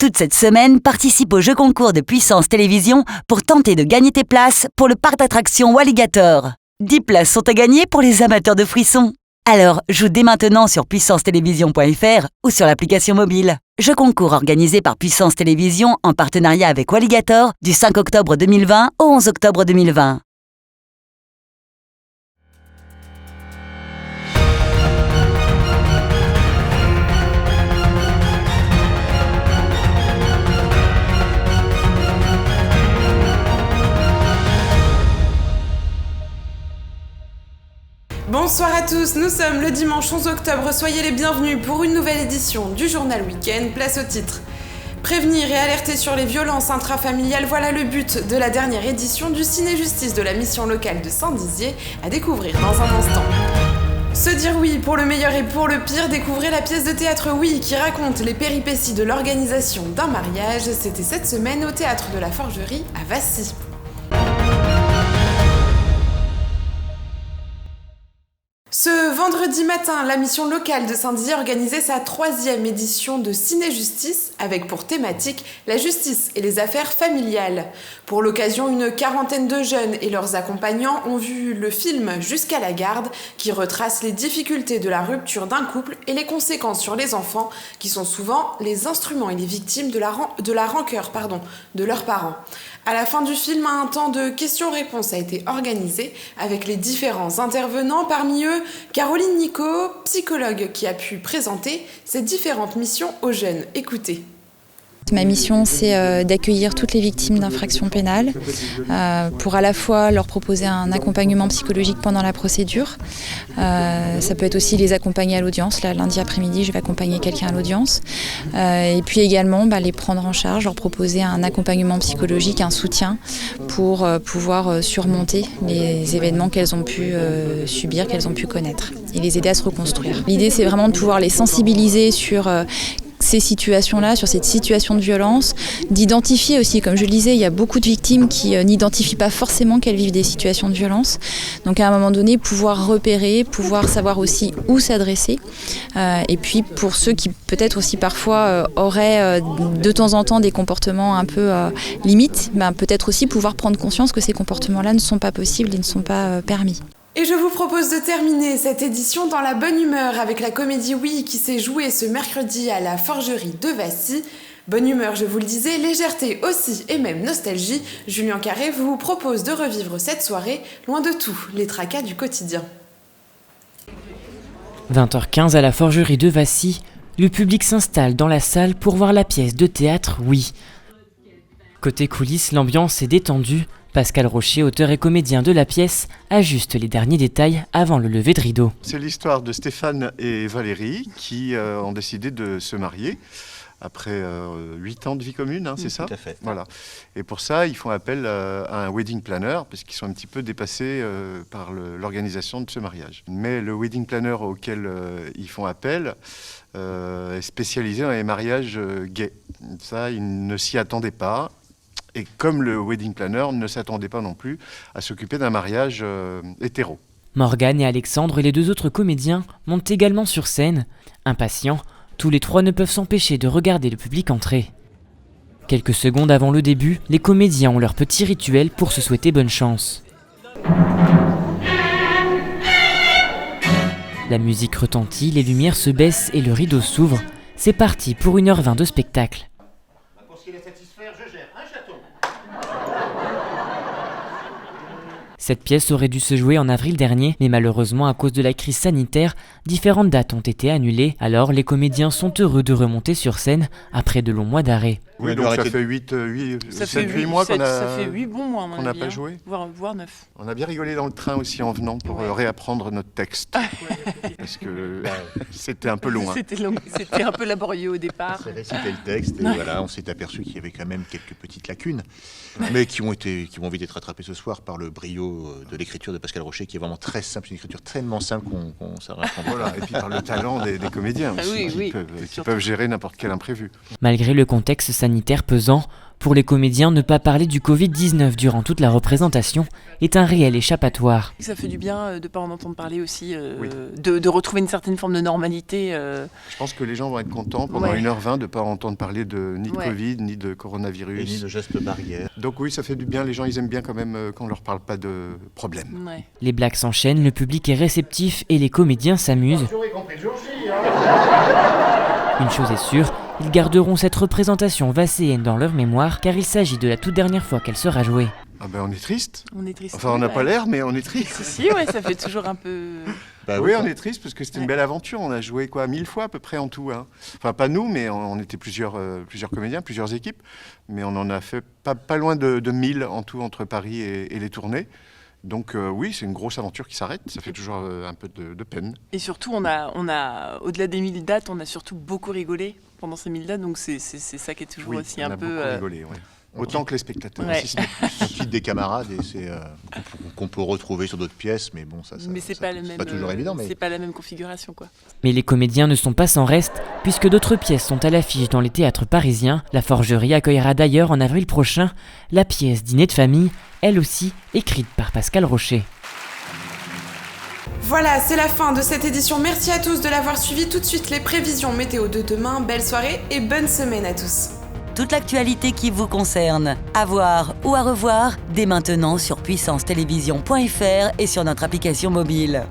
Toute cette semaine, participe au jeu concours de Puissance Télévisions pour tenter de gagner tes places pour le parc d'attractions Walligator. 10 places sont à gagner pour les amateurs de frissons. Alors, joue dès maintenant sur puissancetélévision.fr ou sur l'application mobile. Jeu concours organisé par Puissance Télévisions en partenariat avec Walligator du 5 octobre 2020 au 11 octobre 2020. Bonsoir à tous, nous sommes le dimanche 11 octobre, soyez les bienvenus pour une nouvelle édition du Journal Week-end, place au titre. Prévenir et alerter sur les violences intrafamiliales, voilà le but de la dernière édition du Ciné-Justice de la mission locale de Saint-Dizier, à découvrir dans un instant. Se dire oui pour le meilleur et pour le pire, découvrez la pièce de théâtre Oui qui raconte les péripéties de l'organisation d'un mariage, c'était cette semaine au Théâtre de la Forgerie à Vassy. Ce vendredi matin, la mission locale de Saint-Dizier organisait sa 3e édition de Ciné-Justice avec pour thématique la justice et les affaires familiales. Pour l'occasion, une quarantaine de jeunes et leurs accompagnants ont vu le film Jusqu'à la garde qui retrace les difficultés de la rupture d'un couple et les conséquences sur les enfants qui sont souvent les instruments et les victimes de la rancœur de leurs parents. À la fin du film, un temps de questions-réponses a été organisé avec les différents intervenants, parmi eux Caroline Nico, psychologue qui a pu présenter ses différentes missions aux jeunes. Écoutez. Ma mission, c'est d'accueillir toutes les victimes d'infractions pénales pour à la fois leur proposer un accompagnement psychologique pendant la procédure. Ça peut être aussi les accompagner à l'audience. Là, lundi après-midi, je vais accompagner quelqu'un à l'audience. Et puis également, les prendre en charge, leur proposer un accompagnement psychologique, un soutien pour pouvoir surmonter les événements qu'elles ont pu subir, qu'elles ont pu connaître et les aider à se reconstruire. L'idée, c'est vraiment de pouvoir les sensibiliser sur ces situations-là, sur cette situation de violence, d'identifier aussi, comme je le disais, il y a beaucoup de victimes qui n'identifient pas forcément qu'elles vivent des situations de violence. Donc à un moment donné, pouvoir repérer, pouvoir savoir aussi où s'adresser. Et puis pour ceux qui peut-être aussi parfois auraient de temps en temps des comportements un peu limites, peut-être aussi pouvoir prendre conscience que ces comportements-là ne sont pas possibles et ne sont pas permis. Et je vous propose de terminer cette édition dans la bonne humeur avec la comédie Oui qui s'est jouée ce mercredi à la Forgerie de Vassy. Bonne humeur, je vous le disais, légèreté aussi et même nostalgie. Julien Carré vous propose de revivre cette soirée loin de tout, les tracas du quotidien. 20h15 à la Forgerie de Vassy, le public s'installe dans la salle pour voir la pièce de théâtre Oui. Côté coulisses, l'ambiance est détendue. Pascal Rocher, auteur et comédien de la pièce, ajuste les derniers détails avant le lever de rideau. C'est l'histoire de Stéphane et Valérie qui ont décidé de se marier après 8 ans de vie commune, c'est ça ? Tout à fait. Voilà. Et pour ça, ils font appel à un wedding planner parce qu'ils sont un petit peu dépassés par l'organisation de ce mariage. Mais le wedding planner auquel ils font appel est spécialisé dans les mariages gays. Ça, ils ne s'y attendaient pas. Et comme le wedding planner ne s'attendait pas non plus à s'occuper d'un mariage hétéro. Morgane et Alexandre et les 2 autres comédiens montent également sur scène. Impatients, tous les 3 ne peuvent s'empêcher de regarder le public entrer. Quelques secondes avant le début, les comédiens ont leur petit rituel pour se souhaiter bonne chance. La musique retentit, les lumières se baissent et le rideau s'ouvre. C'est parti pour 1h20 de spectacle. Cette pièce aurait dû se jouer en avril dernier, mais malheureusement à cause de la crise sanitaire, différentes dates ont été annulées. Alors les comédiens sont heureux de remonter sur scène après de longs mois d'arrêt. Oui, donc ça fait 8 mois qu'on Ça fait 8 bons mois, on n'a pas joué. Voire 9. On a bien rigolé dans le train aussi en venant pour réapprendre notre texte. Parce que c'était un peu long. C'était un peu laborieux au départ. On s'est récité le texte et voilà, on s'est aperçu qu'il y avait quand même quelques petites lacunes, mais qui vont vite être rattrapées ce soir par le brio de l'écriture de Pascal Rocher, qui est vraiment très simple, une écriture tellement simple qu'on s'arrête. Voilà, et puis par le talent des comédiens aussi, qui peuvent gérer n'importe quel imprévu. Malgré le contexte sanitaire, sanitaire pesant. Pour les comédiens, ne pas parler du Covid-19 durant toute la représentation est un réel échappatoire. Ça fait du bien de ne pas en entendre parler aussi, Oui. de retrouver une certaine forme de normalité. Je pense que les gens vont être contents pendant Ouais. 1h20 de ne pas entendre parler ni de Ouais. Covid, ni de Et coronavirus. ni de gestes barrières. Donc oui, ça fait du bien. Les gens, ils aiment bien quand même quand on leur parle pas de problème. Ouais. Les blagues s'enchaînent, le public est réceptif et les comédiens s'amusent. Une chose est sûre, ils garderont cette représentation vasséenne dans leur mémoire car il s'agit de la toute dernière fois qu'elle sera jouée. Ah ben on est triste. On est triste. Enfin, on n'a pas l'air, mais on est triste. Si, ouais, ça fait toujours un peu... Bah oui, oui, on est triste parce que c'était une Ouais. belle aventure. On a joué 1000 fois à peu près en tout. Hein. Enfin, pas nous, mais on était plusieurs comédiens, plusieurs équipes. Mais on en a fait pas loin de 1000 en tout entre Paris et les tournées. Donc oui, c'est une grosse aventure qui s'arrête. Ça fait toujours un peu de peine. Et surtout, on a au-delà des 1000 dates, on a surtout beaucoup rigolé pendant ces 1000 dates, donc c'est ça qui est toujours Oui, aussi on un a peu... beaucoup rigolé. Ouais. Autant que les spectateurs. Ouais. si ce n'est plus. on quitte des camarades et c'est qu'on peut retrouver sur d'autres pièces, mais bon, ça mais c'est pas le même. pas toujours évident. Mais C'est pas la même configuration, quoi. Mais les comédiens ne sont pas sans reste, puisque d'autres pièces sont à l'affiche dans les théâtres parisiens. La Forgerie accueillera d'ailleurs en avril prochain la pièce Dîner de famille, elle aussi écrite par Pascal Rocher. Voilà, c'est la fin de cette édition. Merci à tous de l'avoir suivi. Tout de suite, les prévisions météo de demain. Belle soirée et bonne semaine à tous. Toute l'actualité qui vous concerne, à voir ou à revoir, dès maintenant sur puissancetélévision.fr et sur notre application mobile.